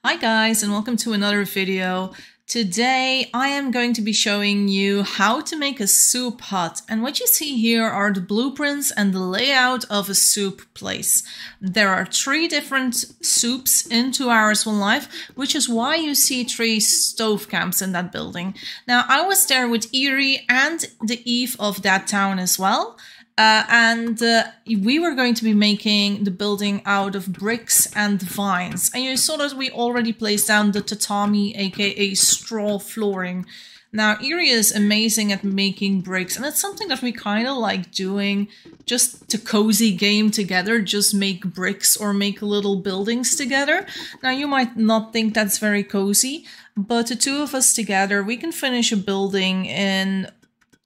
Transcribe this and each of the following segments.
Hi guys, and welcome to another video. Today I am going to be showing you how to make a soup hut, and what you see here are the blueprints and the layout of a soup place. There are 3 different soups in 2 Hours One Life, which is why you see 3 stove camps in that building. Now I was there with Iri and the Eve of that town as well. We were going to be making the building out of bricks and vines. And you saw that we already placed down the tatami, aka straw flooring. Now, Iri is amazing at making bricks, and it's something that we kind of like doing just to cozy game together, just make bricks or make little buildings together. Now, you might not think that's very cozy, but the 2 of us together, we can finish a building in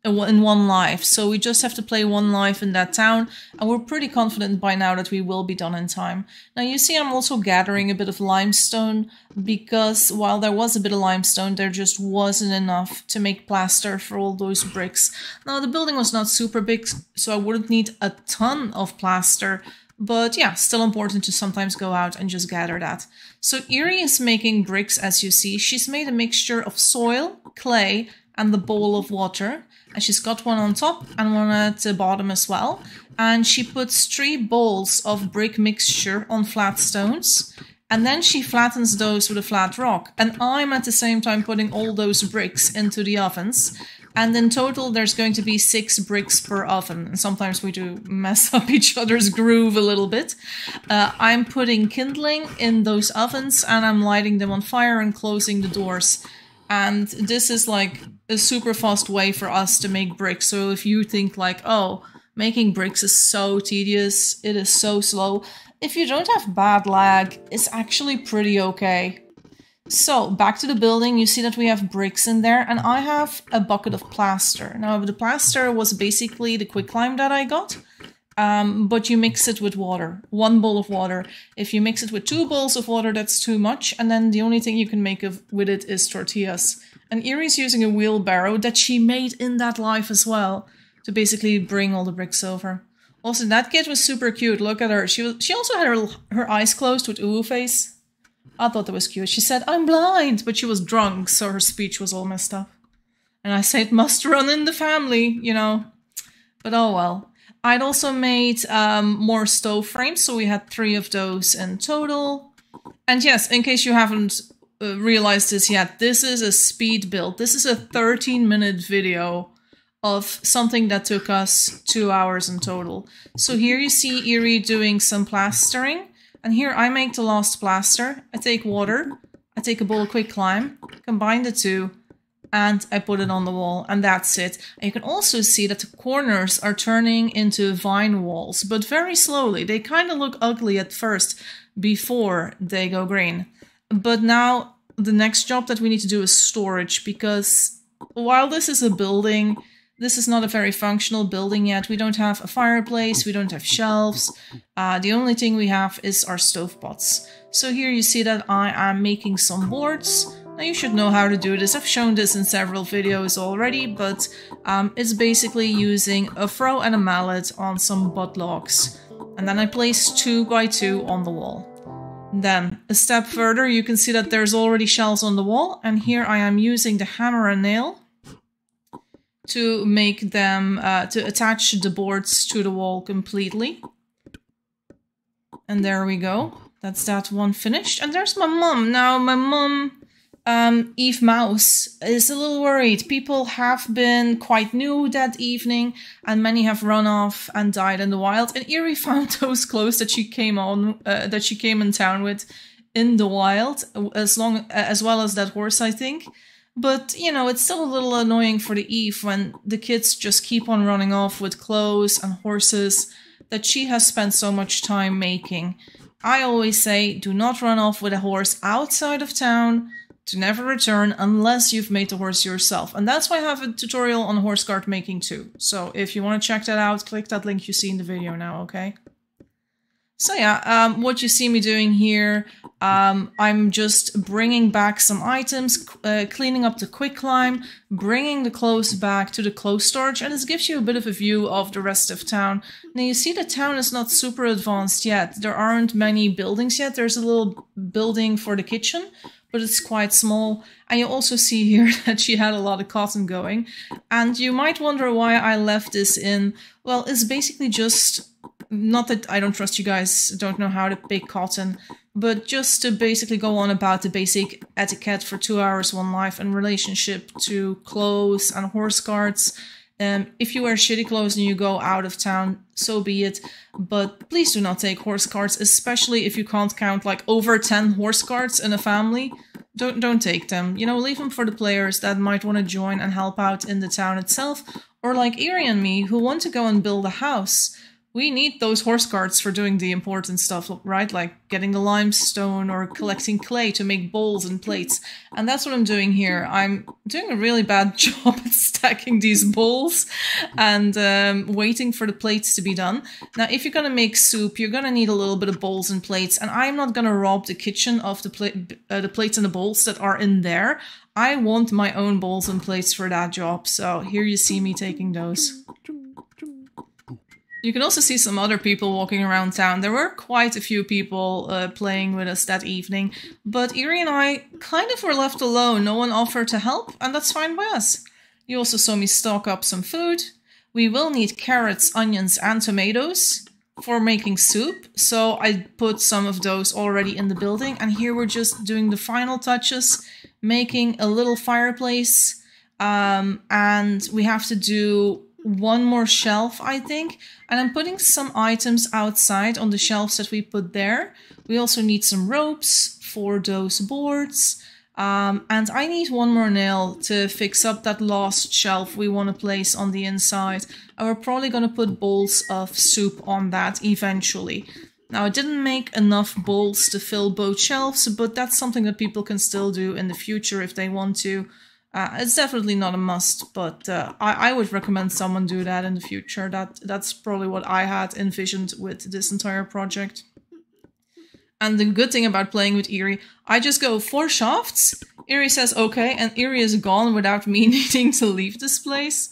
one life. So we just have to play 1 life in that town, and we're pretty confident by now that we will be done in time. Now you see I'm also gathering a bit of limestone, because while there was a bit of limestone, there just wasn't enough to make plaster for all those bricks. Now the building was not super big, so I wouldn't need a ton of plaster, but yeah, still important to sometimes go out and just gather that. So Iri is making bricks, as you see. She's made a mixture of soil, clay, and the bowl of water. And she's got one on top and one at the bottom as well. And she puts 3 bowls of brick mixture on flat stones. And then she flattens those with a flat rock. And I'm at the same time putting all those bricks into the ovens. And in total, there's going to be 6 bricks per oven. And sometimes we do mess up each other's groove a little bit. I'm putting kindling in those ovens, and I'm lighting them on fire and closing the doors. And this is like a super fast way for us to make bricks. So if you think like, oh, making bricks is so tedious, it is so slow. If you don't have bad lag, it's actually pretty okay. So back to the building, you see that we have bricks in there, and I have a bucket of plaster. Now the plaster was basically the quicklime that I got. But you mix it with water, 1 bowl of water. If you mix it with 2 bowls of water, that's too much. And then the only thing you can make with it is tortillas. And Iri's using a wheelbarrow that she made in that life as well to basically bring all the bricks over. Also, that kid was super cute. Look at her. She also had her eyes closed with ooh face. I thought that was cute. She said, "I'm blind," but she was drunk, so her speech was all messed up. And I say it must run in the family, you know. But oh well. I'd also made more stove frames, so we had 3 of those in total. And yes, in case you haven't realized this yet, this is a speed build. This is a 13-minute video of something that took us 2 hours in total. So here you see Iri doing some plastering, and here I make the last plaster. I take water, I take a bowl of quicklime, combine the 2, and I put it on the wall, and that's it. And you can also see that the corners are turning into vine walls, but very slowly. They kind of look ugly at first before they go green. But now the next job that we need to do is storage, because while this is a building, this is not a very functional building yet. We don't have a fireplace, we don't have shelves. The only thing we have is our stovepots. So here you see that I am making some boards. Now you should know how to do this. I've shown this in several videos already, but it's basically using a froe and a mallet on some butt logs. And then I place 2 by 2 on the wall. Then a step further, you can see that there's already shelves on the wall, and here I am using the hammer and nail to make them, to attach the boards to the wall completely. And there we go. That's that one finished. And there's my mum. Now my mum, Eve Mouse, is a little worried. People have been quite new that evening, and many have run off and died in the wild. And Iri found those clothes that she came in town with in the wild, as well as that horse, I think. But you know, it's still a little annoying for the Eve when the kids just keep on running off with clothes and horses that she has spent so much time making. I always say, do not run off with a horse outside of town. To never return unless you've made the horse yourself. And that's why I have a tutorial on Horsecart making too. So if you want to check that out, click that link you see in the video now, okay? So yeah, what you see me doing here, I'm just bringing back some items, cleaning up the quicklime, bringing the clothes back to the clothes storage, and this gives you a bit of a view of the rest of town. Now you see the town is not super advanced yet. There aren't many buildings yet. There's a little building for the kitchen, but it's quite small. And you also see here that she had a lot of cotton going. And you might wonder why I left this in. Well, it's basically just, not that I don't trust you guys, don't know how to pick cotton, but just to basically go on about the basic etiquette for 2 hours, one life in relationship to clothes and horse carts. If you wear shitty clothes and you go out of town, so be it. But please do not take horse carts, especially if you can't count like over 10 horse carts in a family. Don't take them. You know, leave them for the players that might want to join and help out in the town itself. Or like Iri and me, who want to go and build a house. We need those horse carts for doing the important stuff, right? Like getting the limestone or collecting clay to make bowls and plates. And that's what I'm doing here. I'm doing a really bad job at stacking these bowls and waiting for the plates to be done. Now, if you're going to make soup, you're going to need a little bit of bowls and plates. And I'm not going to rob the kitchen of the plates and the bowls that are in there. I want my own bowls and plates for that job. So here you see me taking those. You can also see some other people walking around town. There were quite a few people playing with us that evening, but Iri and I kind of were left alone. No one offered to help, and that's fine by us. You also saw me stock up some food. We will need carrots, onions, and tomatoes for making soup, so I put some of those already in the building, and here we're just doing the final touches, making a little fireplace, and we have to do one more shelf, I think, and I'm putting some items outside on the shelves that we put there. We also need some ropes for those boards, and I need one more nail to fix up that last shelf we want to place on the inside, and we're probably going to put bowls of soup on that eventually. Now, I didn't make enough bowls to fill both shelves, but that's something that people can still do in the future if they want to. It's definitely not a must, but I would recommend someone do that in the future. That's probably what I had envisioned with this entire project. And the good thing about playing with Iri, I just go 4 shafts, Iri says okay, and Iri is gone without me needing to leave this place.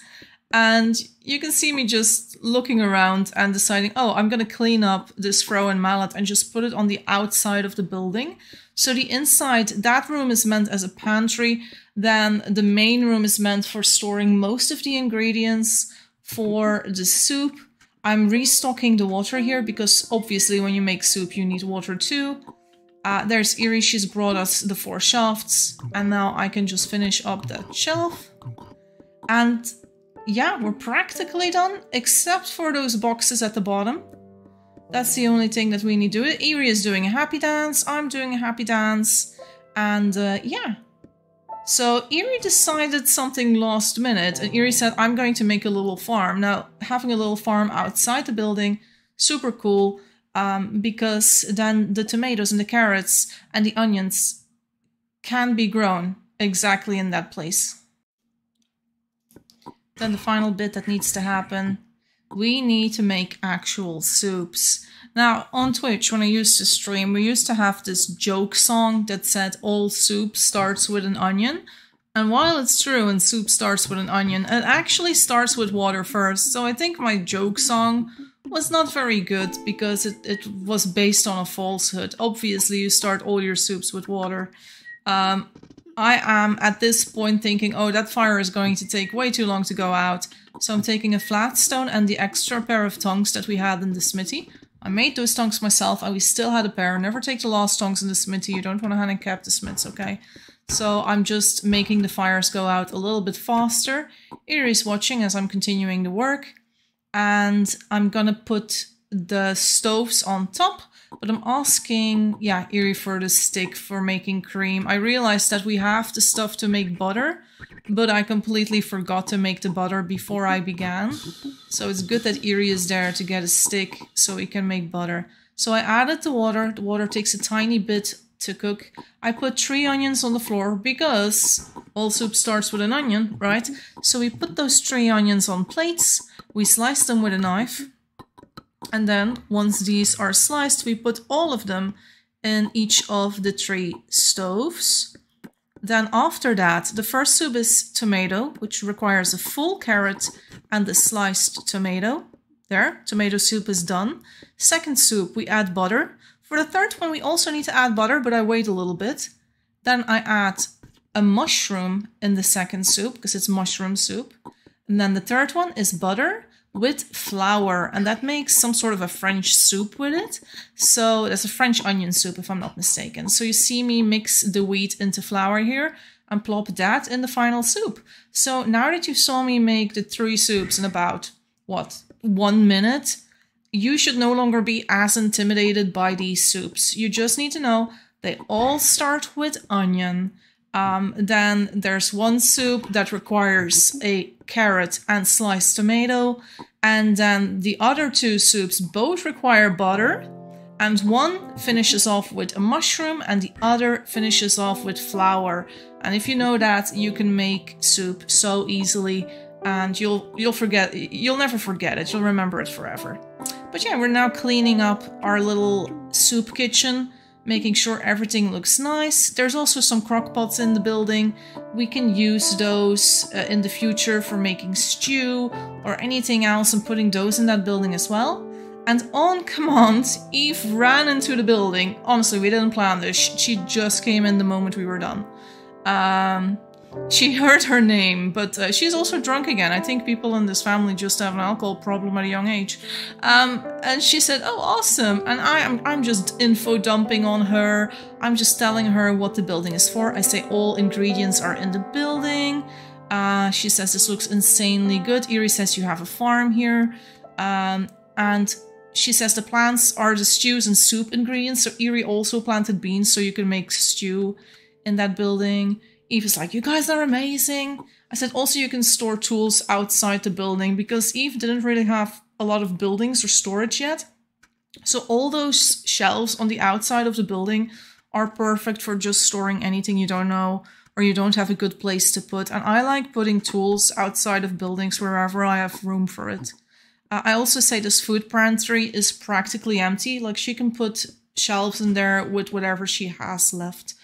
And you can see me just looking around and deciding, oh, I'm going to clean up this throw-in mallet and just put it on the outside of the building. So the inside, that room is meant as a pantry. Then the main room is meant for storing most of the ingredients for the soup. I'm restocking the water here because obviously when you make soup you need water too. There's Iri, she's brought us the 4 shafts. And now I can just finish up that shelf. And yeah, we're practically done, except for those boxes at the bottom. That's the only thing that we need to do. Iri is doing a happy dance, I'm doing a happy dance, and yeah. So Iri decided something last minute, and Iri said, I'm going to make a little farm. Now, having a little farm outside the building, super cool, because then the tomatoes and the carrots and the onions can be grown exactly in that place. Then the final bit that needs to happen, we need to make actual soups. Now, on Twitch, when I used to stream, we used to have this joke song that said all soup starts with an onion. And while it's true and soup starts with an onion, it actually starts with water first. So I think my joke song was not very good because it was based on a falsehood. Obviously, you start all your soups with water. I am at this point thinking, oh, that fire is going to take way too long to go out. So I'm taking a flat stone and the extra pair of tongs that we had in the smithy. I made those tongs myself and we still had a pair. Never take the last tongs in the smithy. You don't want to handicap the smiths, okay? So I'm just making the fires go out a little bit faster. Iri's watching as I'm continuing the work. And I'm gonna put the stoves on top. But I'm asking, yeah, Iri for the stick for making cream. I realized that we have the stuff to make butter, but I completely forgot to make the butter before I began. So it's good that Iri is there to get a stick so we can make butter. So I added the water. The water takes a tiny bit to cook. I put 3 onions on the floor because all soup starts with an onion, right? So we put those 3 onions on plates. We slice them with a knife. And then once these are sliced, we put all of them in each of the 3 stoves. Then after that, the first soup is tomato, which requires a full carrot and the sliced tomato. There, tomato soup is done. Second soup, we add butter. For the third one, we also need to add butter, but I wait a little bit. Then I add a mushroom in the second soup, because it's mushroom soup. And then the third one is butter with flour, and that makes some sort of a French soup with it. So there's a French onion soup, if I'm not mistaken. So you see me mix the wheat into flour here and plop that in the final soup. So now that you saw me make the 3 soups in about, what, 1 minute, you should no longer be as intimidated by these soups. You just need to know they all start with onion. Then there's one soup that requires a carrot and sliced tomato. And then the other 2 soups both require butter. And one finishes off with a mushroom and the other finishes off with flour. And if you know that, you can make soup so easily and you'll never forget it. You'll remember it forever. But yeah, we're now cleaning up our little soup kitchen, making sure everything looks nice. There's also some crock pots in the building. We can use those in the future for making stew or anything else and putting those in that building as well. And on command, Eve ran into the building. Honestly, we didn't plan this. She just came in the moment we were done. She heard her name, but she's also drunk again. I think people in this family just have an alcohol problem at a young age. And she said, "Oh, awesome!" And I'm just info dumping on her. I'm just telling her what the building is for. I say all ingredients are in the building. She says this looks insanely good. Iri says you have a farm here, and she says the plants are the stews and soup ingredients. So Iri also planted beans, so you can make stew in that building. Eve is like, "You guys are amazing." I said also you can store tools outside the building because Eve didn't really have a lot of buildings or storage yet. So all those shelves on the outside of the building are perfect for just storing anything you don't know or you don't have a good place to put. And I like putting tools outside of buildings wherever I have room for it. I also say this food pantry is practically empty. Like she can put shelves in there with whatever she has left.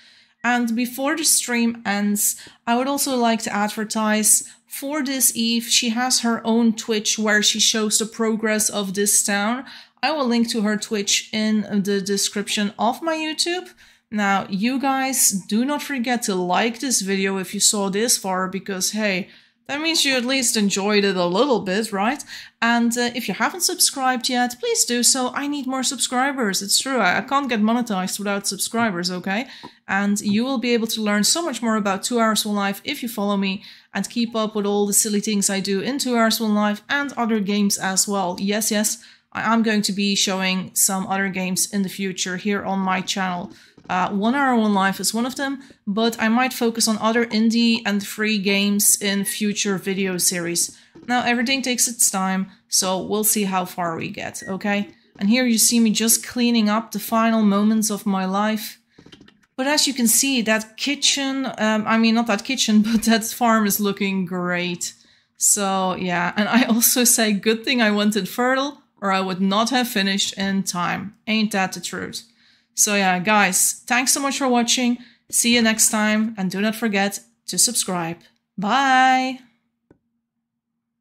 And before the stream ends, I would also like to advertise for this Eve. She has her own Twitch where she shows the progress of this town. I will link to her Twitch in the description of my YouTube. Now, you guys do not forget to like this video if you saw this far, because hey, that means you at least enjoyed it a little bit, right? And if you haven't subscribed yet, please do so. I need more subscribers. It's true, I can't get monetized without subscribers, okay? And you will be able to learn so much more about 2 Hours One Life if you follow me and keep up with all the silly things I do in 2 Hours One Life and other games as well. Yes, I am going to be showing some other games in the future here on my channel. 1 Hour One Life is one of them, but I might focus on other indie and free games in future video series. Now, everything takes its time, so we'll see how far we get, okay? And here you see me just cleaning up the final moments of my life. But as you can see, that kitchen, I mean, not that kitchen, but that farm is looking great. So, yeah, and I also say, good thing I went in fertile, or I would not have finished in time. Ain't that the truth? So yeah, guys, thanks so much for watching. See you next time, and do not forget to subscribe. Bye!